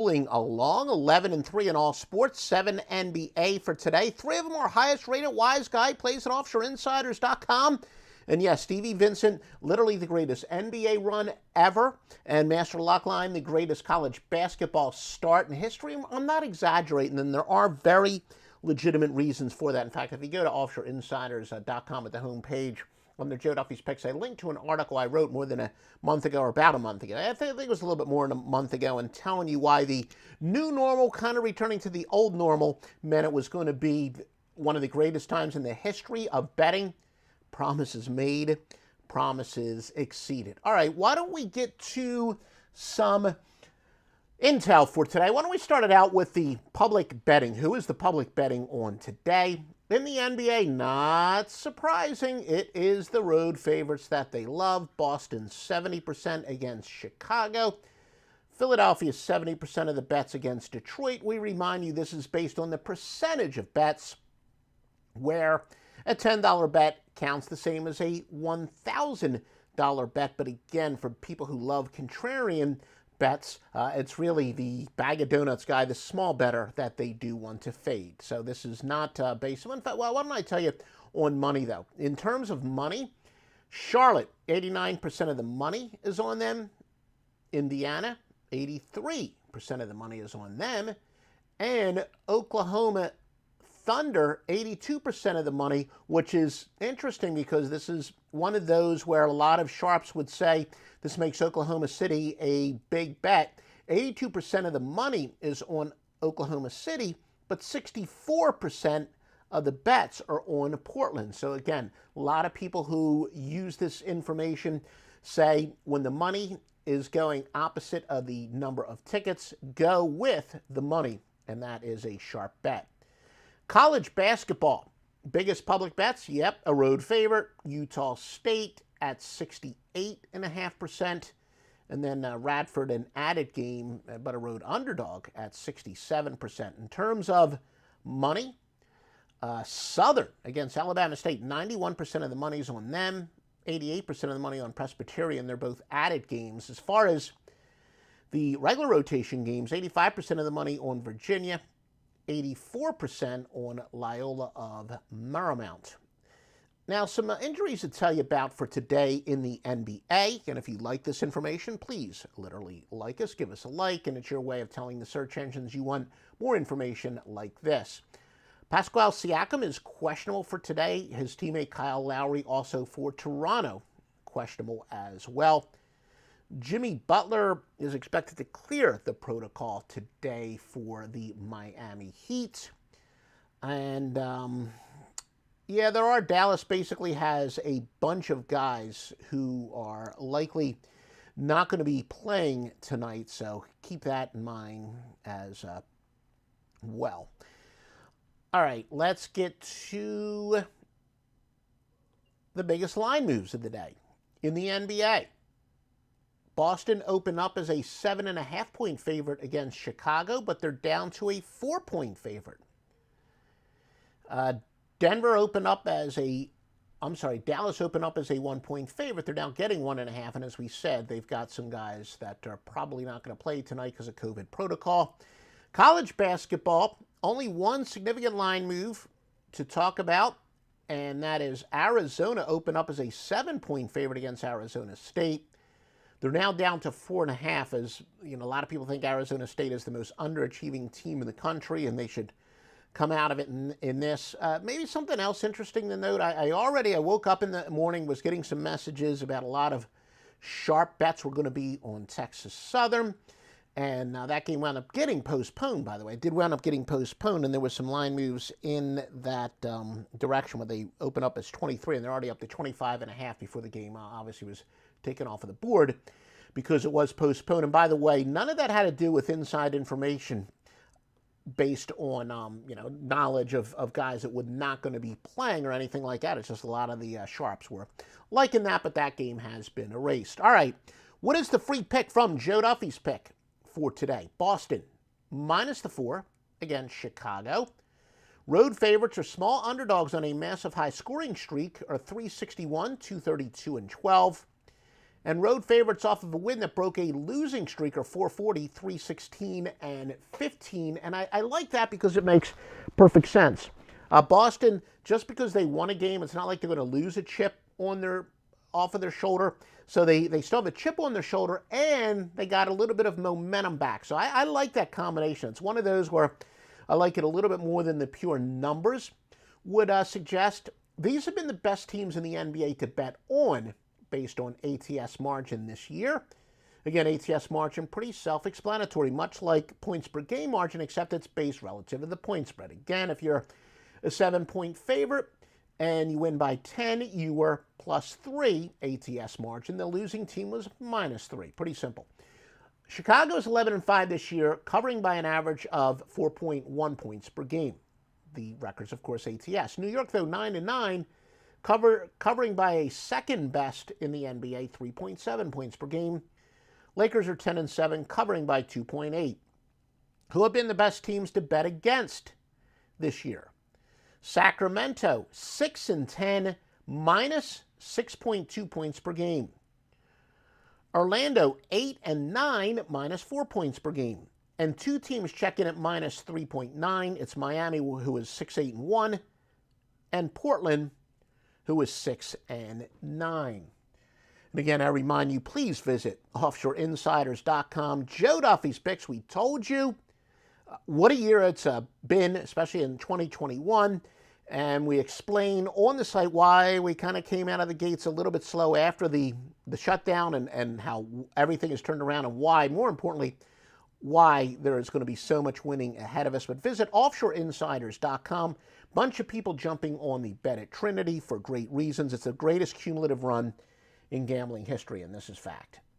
Rolling along 11-3 in all sports, 7 NBA for today. 3 of them are highest rated. Wise guy plays at offshoreinsiders.com. And yes, Stevie Vincent, literally the greatest NBA run ever. And Master Lockline, the greatest college basketball start in history. I'm not exaggerating, and there are very legitimate reasons for that. In fact, if you go to offshoreinsiders.com at the homepage, under Joe Duffy's Picks, I linked to an article I wrote more than a month ago, or about a month ago. I think it was a little bit more than a month ago, and telling you why the new normal, kind of returning to the old normal, meant it was going to be one of the greatest times in the history of betting. Promises made, promises exceeded. All right, why don't we get to some intel for today? Why don't we start it out with the public betting? Who is the public betting on today? In the NBA, not surprising, it is the road favorites that they love. Boston 70% against Chicago. Philadelphia 70% of the bets against Detroit. We remind you this is based on the percentage of bets, where a $10 bet counts the same as a $1,000 bet. But again, for people who love contrarian bets, it's really the bag of donuts guy, the small better, that they do want to fade. So this is not based on, well, why don't I tell you on money, though? In terms of money, Charlotte, 89% of the money is on them. Indiana, 83% of the money is on them. And Oklahoma Thunder, 82% of the money, which is interesting because this is one of those where a lot of sharps would say this makes Oklahoma City a big bet. 82% of the money is on Oklahoma City, but 64% of the bets are on Portland. So again, a lot of people who use this information say when the money is going opposite of the number of tickets, go with the money, and that is a sharp bet. College basketball, biggest public bets, yep, a road favorite, Utah State at 68.5%, and then Radford, an added game, but a road underdog at 67%. In terms of money, Southern against Alabama State, 91% of the money's on them, 88% of the money on Presbyterian. They're both added games. As far as the regular rotation games, 85% of the money on Virginia, 84% on Loyola of Marymount. Now, some injuries to tell you about for today in the NBA. And if you like this information, please literally like us, give us a like, and it's your way of telling the search engines you want more information like this. Pascal Siakam is questionable for today. His teammate Kyle Lowry also for Toronto, questionable as well. Jimmy Butler is expected to clear the protocol today for the Miami Heat. And, yeah, Dallas basically has a bunch of guys who are likely not going to be playing tonight, so keep that in mind as well. All right, let's get to the biggest line moves of the day in the NBA. Boston opened up as a 7.5-point favorite against Chicago, but they're down to a 4-point favorite. Dallas opened up as a 1-point favorite. They're now getting 1.5, and as we said, they've got some guys that are probably not going to play tonight because of COVID protocol. College basketball, only one significant line move to talk about, and that is Arizona opened up as a 7-point favorite against Arizona State. They're now down to 4.5, as you know, a lot of people think Arizona State is the most underachieving team in the country, and they should come out of it in this. Maybe something else interesting to note. I woke up in the morning, was getting some messages about a lot of sharp bets were going to be on Texas Southern, and that game wound up getting postponed, by the way. It did wound up getting postponed, and there was some line moves in that direction where they opened up as 23, and they're already up to 25.5 before the game obviously was taken off of the board because it was postponed. And by the way, none of that had to do with inside information based on knowledge of guys that were not going to be playing or anything like that. It's just a lot of the sharps were liking that, but that game has been erased. All right, what is the free pick from Joe Duffy's pick for today? Boston -4 against Chicago. Road favorites are small underdogs on a massive high scoring streak are 361, 232, and 12. And road favorites off of a win that broke a losing streak are 440, 316, and 15. And I like that because it makes perfect sense. Boston, just because they won a game, it's not like they're going to lose a chip off of their shoulder. So they still have a chip on their shoulder, and they got a little bit of momentum back. So I like that combination. It's one of those where I like it a little bit more than the pure numbers would suggest. These have been the best teams in the NBA to bet on based on ATS margin this year. Again, ATS margin, pretty self-explanatory, much like points per game margin, except it's based relative to the point spread. Again, if you're a 7-point favorite and you win by 10, you were +3 ATS margin. The losing team was -3. Pretty simple. Chicago's 11-5 this year, covering by an average of 4.1 points per game. The record's, of course, ATS. New York, though, 9-9, covering by a second best in the NBA, 3.7 points per game. Lakers are 10-7, covering by 2.8. Who have been the best teams to bet against this year? Sacramento, 6-10, -6.2 points per game. Orlando, 8-9, -4 points per game. And two teams check in at -3.9. It's Miami, who is 6-8-1, and Portland, who is 6-9. And again, I remind you, please visit offshoreinsiders.com. Joe Duffy's picks. We told you what a year it's been, especially in 2021. And we explain on the site why we kind of came out of the gates a little bit slow after the shutdown and how everything has turned around and why, more importantly, why there is going to be so much winning ahead of us. But visit offshoreinsiders.com. Bunch of people jumping on the bet at Trinity for great reasons. It's the greatest cumulative run in gambling history, and this is fact.